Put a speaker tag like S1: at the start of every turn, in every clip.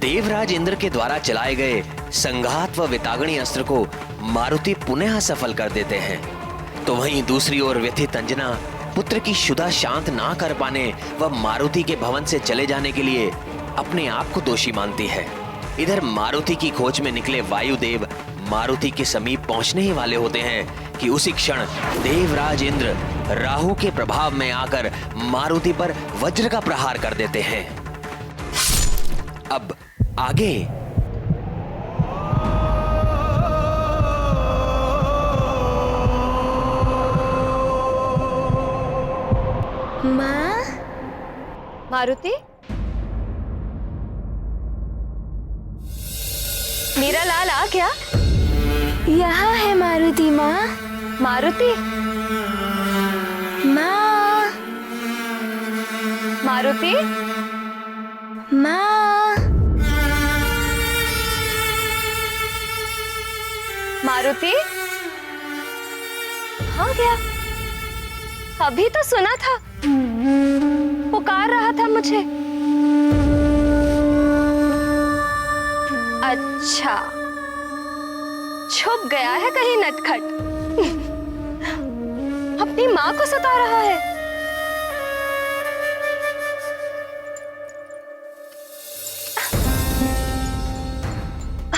S1: देवराज इंद्र के द्वारा चलाए गए संघात व वितागणी अस्त्र को मारुति पुनः सफल कर देते हैं। तो वहीं दूसरी ओर व्यथित अंजना पुत्र की शुदा शांत ना कर पाने व मारुति के भवन से चले जाने के लिए अपने आप को दोषी मानती है। इधर मारुति की खोज में निकले वायुदेव मारुति के समीप पहुंचने ही वाले होते हैं कि उसी क्षण देवराज इंद्र राहु के प्रभाव में आकर मारुति पर वज्र का प्रहार कर देते हैं। अब आगे
S2: माँ,
S3: मारुति, मेरा लाल आ गया।
S2: यहाँ है मारुति माँ।
S3: मारुति,
S2: माँ,
S3: मारुति,
S2: माँ,
S3: मारुति, हाँ गया। अभी तो सुना था, पुकार रहा था मुझे। अच्छा, छुप गया है कहीं नटखट। अपनी माँ को सता रहा है।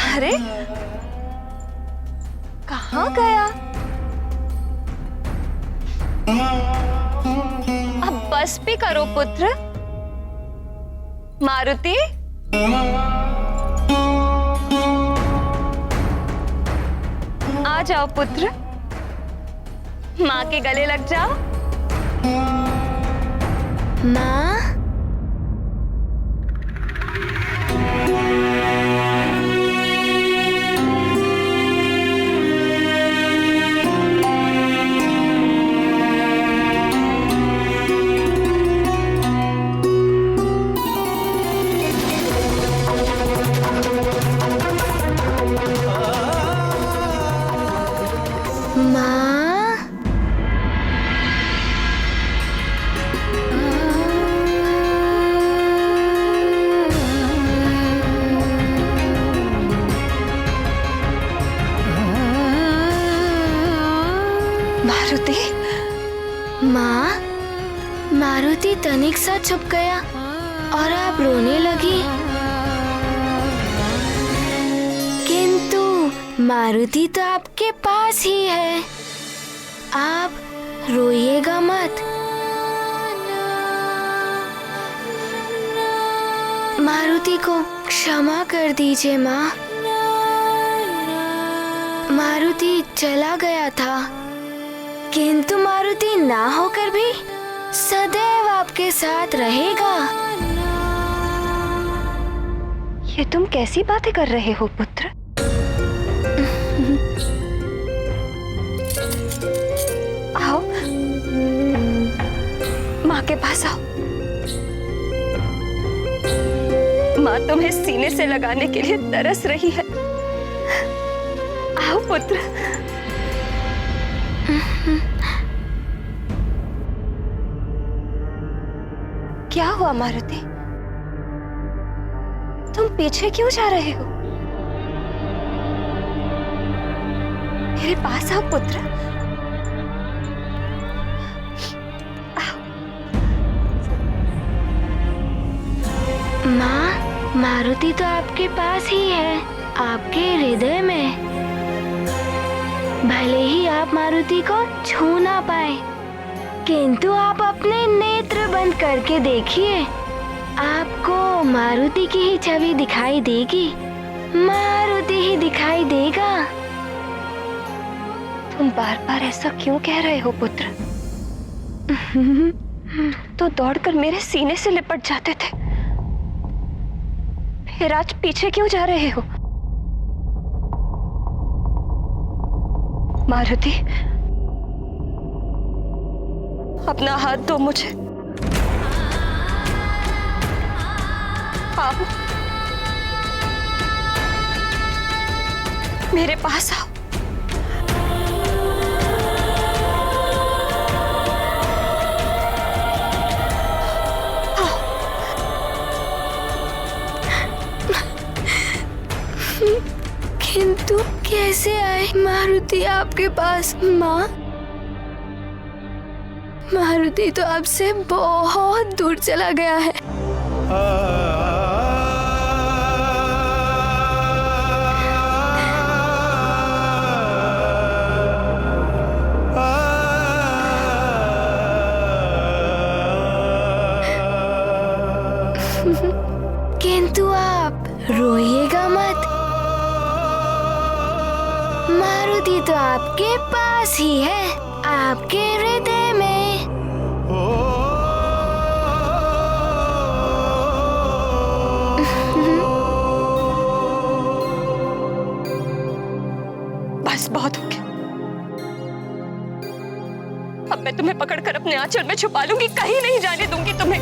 S3: अरे, कहाँ गया? अब बस भी करो पुत्र। मारुति, आ जाओ पुत्र, माँ के गले लग जाओ।
S2: माँ,
S3: मारुति,
S2: माँ, मारुति तनिक सा छुप गया और आप रोने लगी। किंतु मारुति तो आपके पास ही है, आप रोइएगा मत। मारुति को क्षमा कर दीजिए माँ। मारुति चला गया था, किंतु मारुति ना होकर भी सदैव आपके साथ रहेगा।
S3: ये तुम कैसी बातें कर रहे हो पुत्र? आओ, माँ के पास आओ। माँ तुम्हें सीने से लगाने के लिए तरस रही है। आओ पुत्र। क्या हुआ मारुति? तुम पीछे क्यों जा रहे हो? मेरे पास आओ पुत्र। आओ।
S2: माँ, मारुति तो आपके पास ही है, आपके हृदय में। भले ही आप मारुति को छू ना पाए, किंतु आप अपने नेत्र बंद करके देखिए, आपको मारुति की ही छवि दिखाई देगी। मारुति ही दिखाई देगा।
S3: तुम बार बार ऐसा क्यों कह रहे हो पुत्र? तो दौड़कर मेरे सीने से लिपट जाते थे, फिर आज पीछे क्यों जा रहे हो? मारुति, अपना हाथ दो मुझे। आओ, मेरे पास आओ।
S2: किंतु कैसे आए मारुति आपके पास? माँ, मारुति तो आपसे बहुत दूर चला गया है। किंतु आप रोइएगा मत, मारुति तो आपके पास ही है, आपके हृदय में।
S3: बस बहुत हो गया। अब मैं तुम्हें पकड़कर अपने आंचल में छुपा लूंगी, कहीं नहीं जाने दूंगी तुम्हें।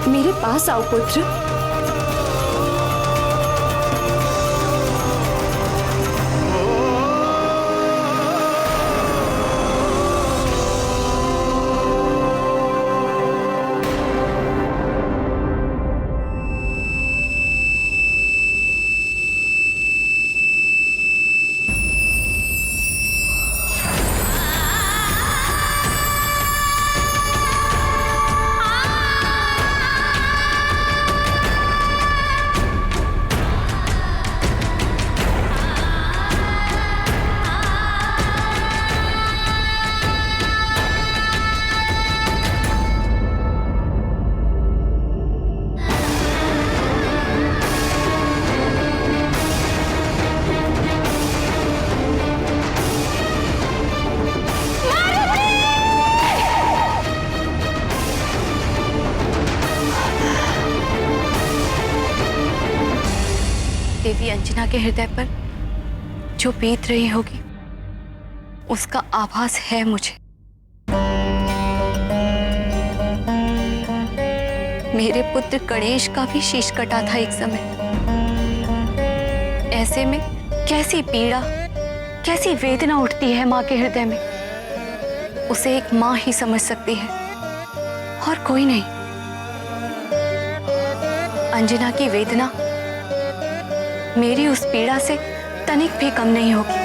S3: मेरे पास आओ पुत्र। देवी अंजना के हृदय पर जो बीत रही होगी उसका आभास है मुझे। मेरे पुत्र गणेश का भी शीश कटा था एक समय। ऐसे में कैसी पीड़ा, कैसी वेदना उठती है माँ के हृदय में, उसे एक माँ ही समझ सकती है और कोई नहीं। अंजना की वेदना मेरी उस पीड़ा से तनिक भी कम नहीं होगी।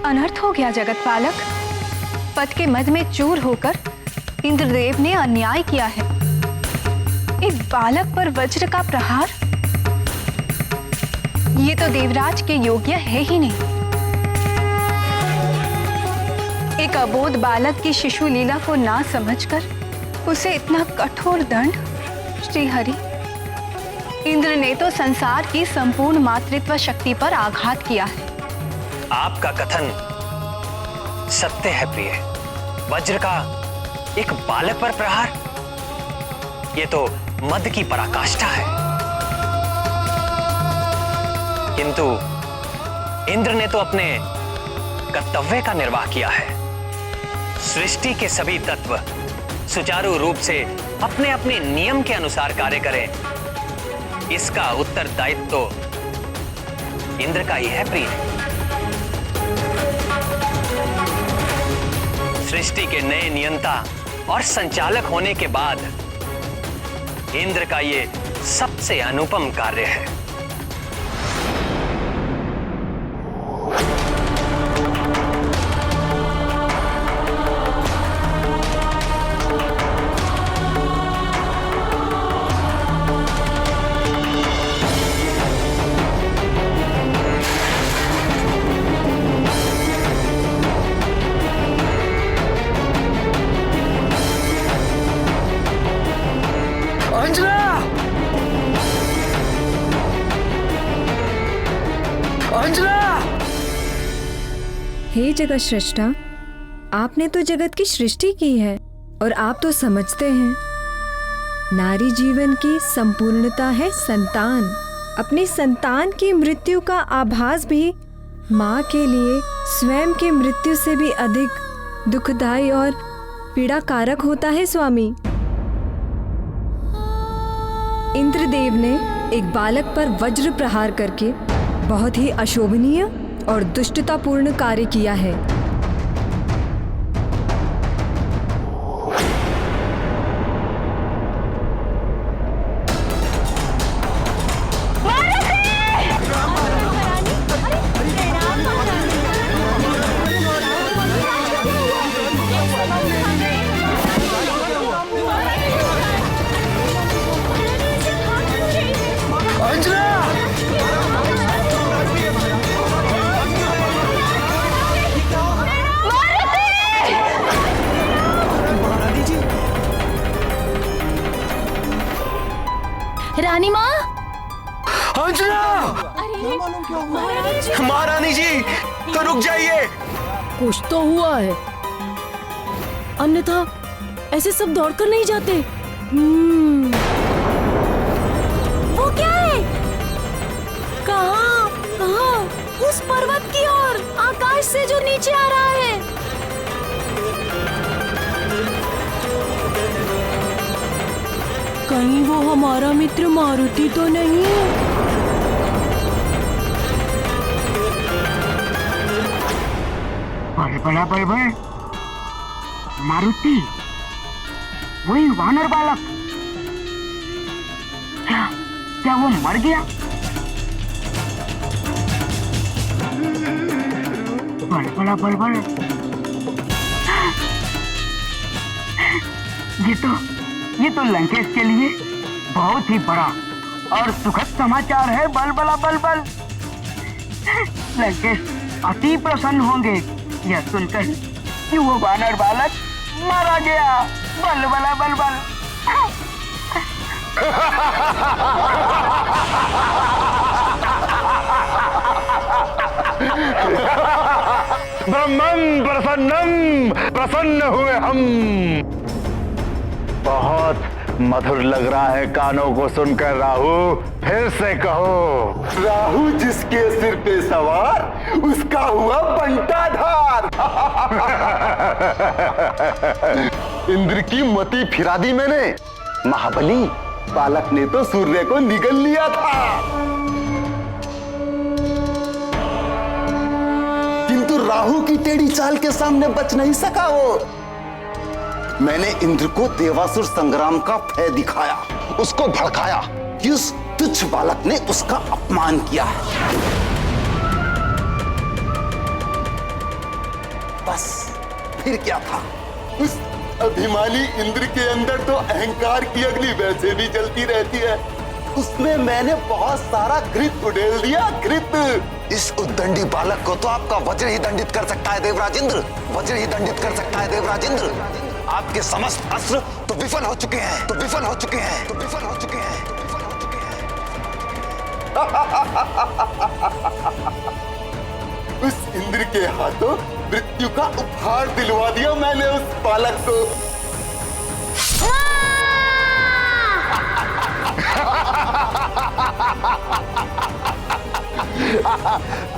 S4: अनर्थ हो गया जगतपालक। पद के मद में चूर होकर इंद्रदेव ने अन्याय किया है। एक बालक पर वज्र का प्रहार, ये तो देवराज के योग्य है ही नहीं। एक अबोध बालक की शिशु लीला को ना समझकर उसे इतना कठोर दंड। श्री हरि, इंद्र ने तो संसार की संपूर्ण मातृत्व शक्ति पर आघात किया है।
S1: आपका कथन सत्य है प्रिय। वज्र का एक बालक पर प्रहार, ये तो मद की पराकाष्ठा है। किंतु इंद्र ने तो अपने कर्तव्य का निर्वाह किया है। सृष्टि के सभी तत्व सुचारू रूप से अपने अपने नियम के अनुसार कार्य करें, इसका उत्तरदायित्व तो इंद्र का ही है प्रिय। सृष्टि के नए नियंता और संचालक होने के बाद इंद्र का ये सबसे अनुपम कार्य है।
S5: हे जगत सृष्टा, आपने तो जगत की सृष्टि की है और आप तो समझते हैं नारी जीवन की संपूर्णता है संतान। अपनी संतान की मृत्यु का आभास भी माँ के लिए स्वयं की मृत्यु से भी अधिक दुखदायी और पीड़ाकारक होता है स्वामी। इंद्रदेव ने एक बालक पर वज्र प्रहार करके बहुत ही अशोभनीय और दुष्टतापूर्ण कार्य किया है।
S2: रानी माँ,
S6: अंजना! महारानी जी, तो रुक जाइए।
S7: कुछ तो हुआ है, अन्यथा ऐसे सब दौड़कर नहीं जाते। वो क्या है? कहाँ? कहाँ? उस पर्वत की ओर, आकाश से जो नीचे आ रहा है। कहीं वो हमारा मित्र मारुति तो नहीं है?
S8: बड़ा बड़बड़ मारुति, वही वानर बालक। क्या वो मर गया? बड़ा बड़बड़, ये तो लंकेश के लिए बहुत ही बड़ा और सुखद समाचार है। बलबला बलबल, लंकेश अति प्रसन्न होंगे यह सुनकर कि वो वानर बालक मारा गया। बलबला बलबल।
S9: ब्रह्मं प्रसन्नम, प्रसन्न हुए हम। बहुत मधुर लग रहा है कानों को सुनकर। राहु, फिर से कहो।
S10: राहु जिसके सिर पे सवार, उसका हुआ बंटाधार। इंद्र की मति फिरा दी मैंने। महाबली बालक ने तो सूर्य को निगल लिया था, किंतु राहु की टेढ़ी चाल के सामने बच नहीं सका वो। मैंने इंद्र को देवासुर संग्राम का भय दिखाया, उसको भड़काया कि उस तुच्छ बालक ने उसका अपमान किया है। बस फिर क्या था? उस अभिमानी इंद्र के अंदर तो अहंकार की अग्नि वैसे भी जलती रहती है। उसमें मैंने बहुत सारा घृत उड़ेल दिया, घृत। इस उद्दंडी बालक को तो आपका वज्र ही दंडित कर सकता है देवराज इंद्र, वज्र ही दंडित कर सकता है देवराज इंद्र। आपके समस्त अस्त्र तो विफल हो चुके हैं, तो विफल हो चुके हैं, तो विफल हो चुके हैं, तो विफल हो चुके हैं। उस इंद्र के हाथों मृत्यु का उपहार दिलवा दिया मैंने उस बालक को।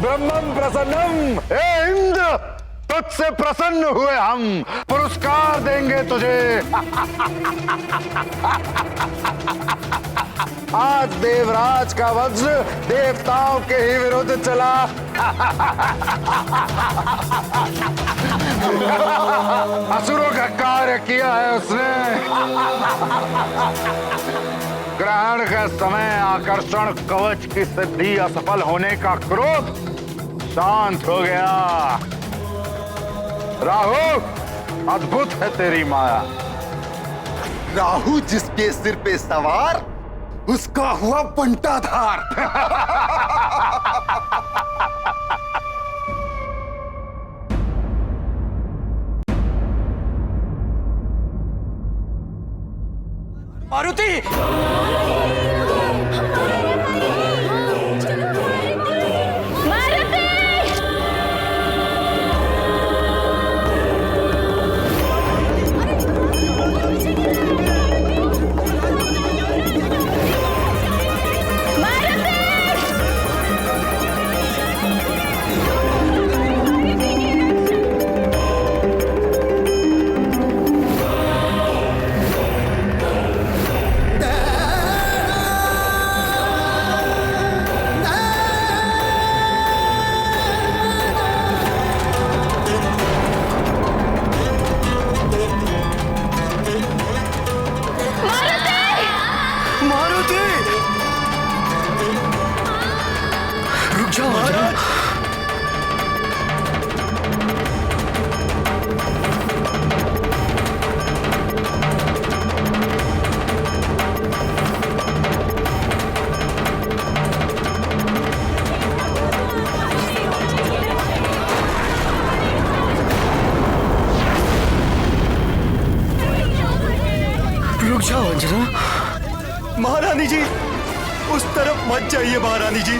S9: ब्रह्मं प्रसन्नम, हे इंद्र, तुझसे प्रसन्न हुए हम, पुरस्कार देंगे तुझे। आज देवराज का वज्र देवताओं के ही विरुद्ध चला। असुरों का कार्य किया है उसने। ग्रहण के समय आकर्षण कवच की सिद्धि असफल होने का क्रोध शांत हो गया। राहु, अद्भुत है तेरी माया।
S10: राहु जिसके सिर पे सवार, उसका हुआ बंटाधार।
S6: मारुति!
S2: मारुति!
S6: मारुति! रुक जाओ महाराज! रुक जाओ अंजना। महारानी जी, उस तरफ मत जाइए महारानी जी।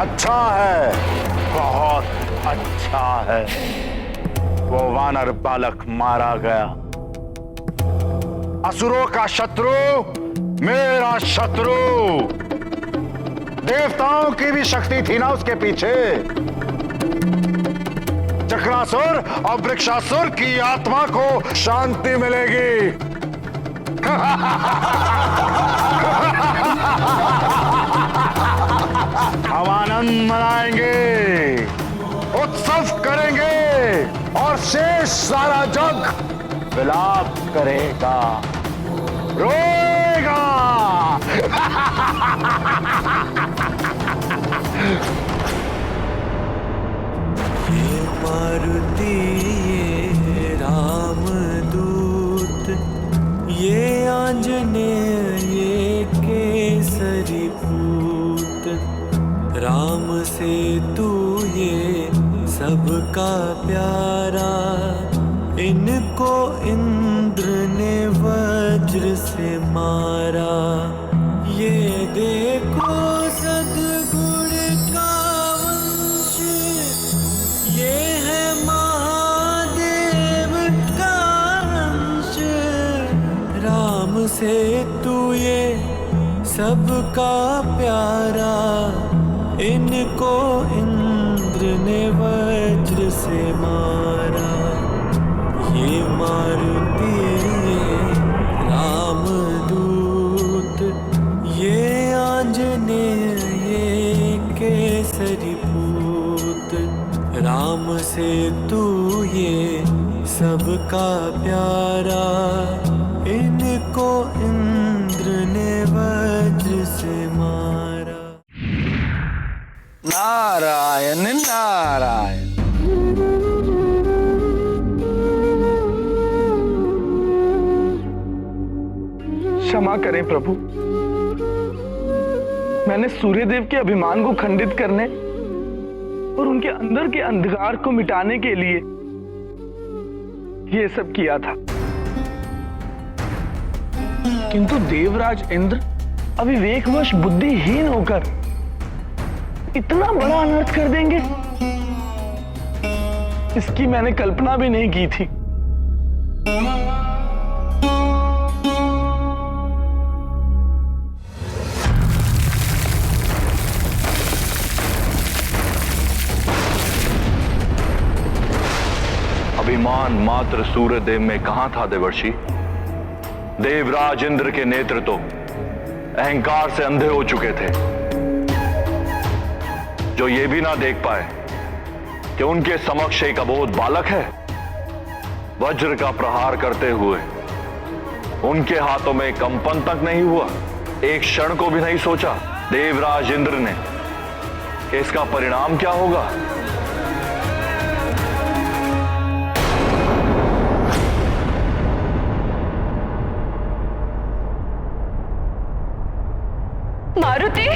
S9: अच्छा है, बहुत अच्छा है। वो वानर बालक मारा गया। असुरों का शत्रु मेरा शत्रु। देवताओं की भी शक्ति थी ना उसके पीछे। चक्रासुर और वृक्षासुर की आत्मा को शांति मिलेगी। हम आनंद मनाएंगे, उत्सव करेंगे और शेष सारा जग विलाप करेगा, रोएगा।
S11: ये मारुति, ये रामदूत, ये आंजनेय, ये केसरी पूत, राम से तू ये सबका प्यारा, इनको इंद्र ने वज्र से मारा। ये देखो सद्गुण का वंश, ये है महादेव का अंश, राम से तू ये सबका प्यारा, इनको इंद्र ने वज्र से मारा। ये मारुति, ये रामदूत, ये आंजनेय, ये केसरी पूत, राम से तू ये सबका प्यारा, इनको इंद्र ने वज्र से मारा।
S6: नारायण नारायण। क्षमा करें प्रभु, मैंने सूर्यदेव के अभिमान को खंडित करने और उनके अंदर के अंधकार को मिटाने के लिए ये सब किया था, किंतु देवराज इंद्र अविवेकवश बुद्धिहीन होकर इतना बड़ा अनर्थ कर देंगे, इसकी मैंने कल्पना भी नहीं की थी।
S9: अभिमान मात्र सूर्यदेव में कहां था देवर्षि? देवराज इंद्र के नेत्र तो अहंकार से अंधे हो चुके थे, जो ये भी ना देख पाए कि उनके समक्ष एक अबोध बालक है। वज्र का प्रहार करते हुए उनके हाथों में कंपन तक नहीं हुआ, एक क्षण को भी नहीं सोचा देवराज इंद्र ने कि इसका परिणाम क्या होगा।
S3: मारुति,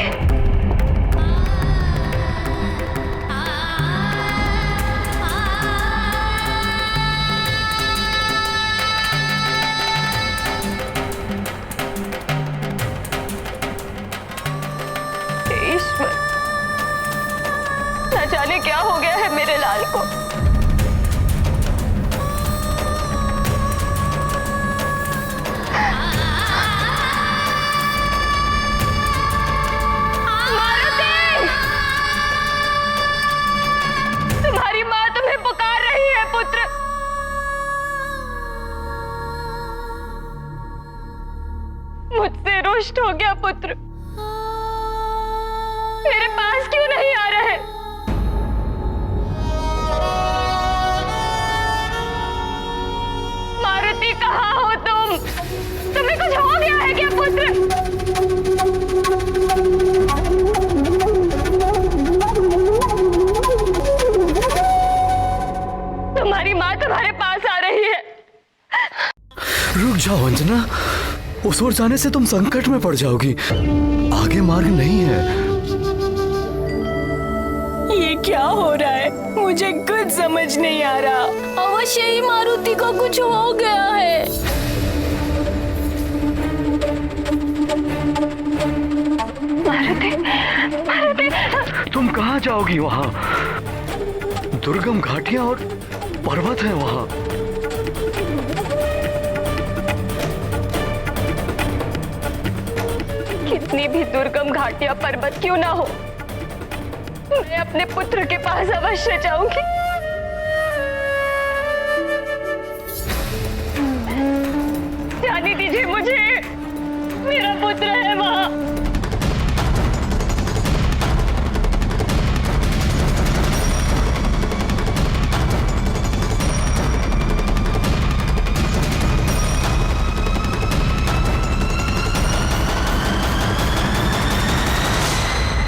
S3: जाने क्या हो गया है मेरे लाल को। तुम्हारी माँ तुम्हें पुकार रही है पुत्र। मुझसे रुष्ट हो गया पुत्र, मेरे पास क्यों नहीं आ रहे? मारुति कहाँ हो तुम? तुम्हें कुछ हो गया है क्या पुत्र? तुम्हारी माँ तुम्हारे पास आ रही है।
S11: रुक जाओ अंजना, उस ओर जाने से तुम संकट में पड़ जाओगी। आगे मार्ग नहीं है।
S7: ये क्या हो रहा है? मुझे कुछ समझ नहीं आ रहा। अवश्य ही मारुति को कुछ हो गया है।
S6: मारुति, तुम कहाँ जाओगी? वहाँ दुर्गम घाटियां और पर्वत है वहाँ।
S3: कितनी भी दुर्गम घाटियां पर्वत क्यों ना हो, मैं अपने पुत्र के पास अवश्य जाऊंगी। जाने दीजिए मुझे, मेरा पुत्र है वहां।